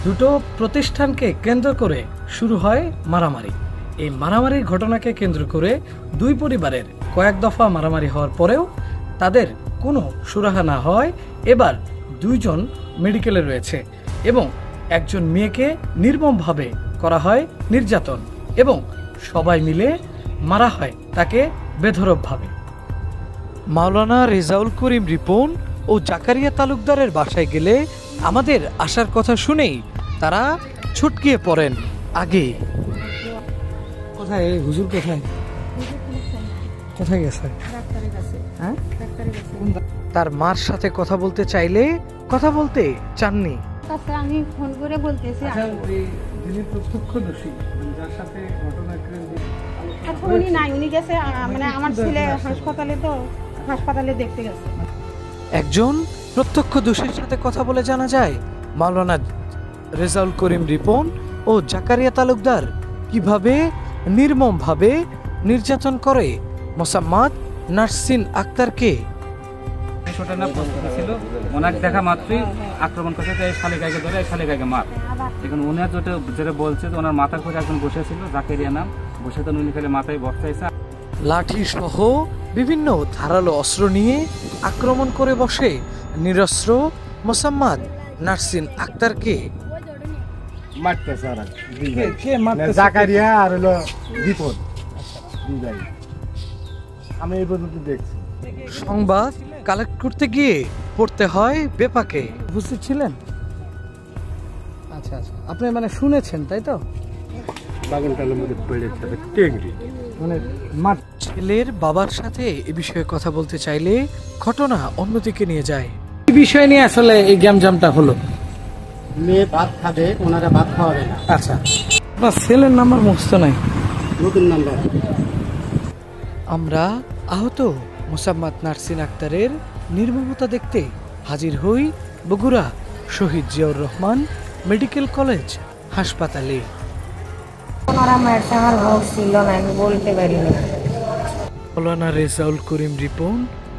দুটো প্রতিষ্ঠানকে কেন্দ্র করে শুরু হয় মারামারি। এই মারামারির ঘটনাকে কেন্দ্র করে দুই পরিবারের কয়েক দফা মারামারি হওয়ার পরেও তাদের কোনো সুরাহা না হয় এবার দুইজন মেডিকেলে রয়েছে এবং একজন মেয়েকে নির্মমভাবে করা হয় নির্যাতন এবং সবাই মিলে মারা হয় তাকে বেধড়কভাবে। মাওলানা রেজাউল করিম রিপন ও জাকারিয়া তালুকদারের বাসায় গেলে আমাদের আসার কথা শুনেই তারা ছুটকিয়ে পড়েন আগে। কোথায় এই হুজুর কোথায় কোথায় গেছে? হ্যাঁ, তার মার সাথে কথা বলতে চাইলে কথা বলতে চাননি। আমি ফোন করে বলতেছি যিনি প্রত্যক্ষদর্শী যার সাথে উনি নাই, উনি গেছে মানে আমার ছেলে হাসপাতালে দেখতে গেছে। একজন প্রত্যক্ষদর্শীর সাথে কথা বলে জানা যায় মাওলানা রেজাউল করিম রিপন ও জাকারিয়া তালুকদার কিভাবে নির্মমভাবে নির্যাতন করে মোসাম্মদ নাসরিন আক্তারকে। ওনাকে দেখা মাত্রই আক্রমণ করছে, এই শালিকাকে ধরে এই শালিকাকে মার। এখন উনি যেটা বলছে ওনার মাথার উপরে একজন বসেছিল, জাকারিয়া নাম, বসে তো উনি খালি মাথায় বসাইছে। লাঠি সহ বিভিন্ন ধারালো অস্ত্র নিয়ে আক্রমণ করে বসে নিরস্ত্র মোসাম্মদ নাসরিন আক্তারকে। জাকারিয়া আর হলো রিপন, আমি এই পর্যন্ত দেখছি। সংবাদ কালেক্ট করতে গিয়ে পড়তে হয় বেপাকে। উপস্থিত ছিলেন? আচ্ছা আচ্ছা, আপনি মানে শুনেছেন তাই তো? বাগানটালের মধ্যে পড়েছে মানে ছেলের বাবার সাথে এ বিষয়ে কথা বলতে চাইলে ঘটনা অন্যদিকে নিয়ে যায়। এই বিষয় নিয়ে আসলে এই গ্যামজামটা হলো। মেয়ে ভাত খাবে, ওনারা ভাত খাওয়াবে না। আচ্ছা, আপনার ছেলের নাম্বার মুখস্থ নাই? নতুন নাম্বার। আমরা আহত মোসাম্মদ নাসরিন আক্তারের নির্মমতা দেখতে হাজির হই বগুড়া শহীদ জিয়াউর রহমান মেডিকেল কলেজ হাসপাতালে। মাওলানা রেজাউল করিম রিপন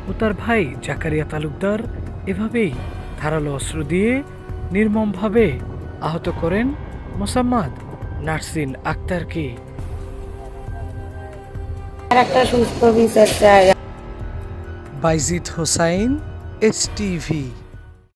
ও তার ভাই জাকারিয়া তালুকদার এভাবেই ধারালো অস্ত্র দিয়ে নির্মমভাবে আহত করেন মোসাম্মদ নাসরিন আক্তারকে। একটা সুস্থ বিচার চাই। বাইজিদ হোসাইন, STV।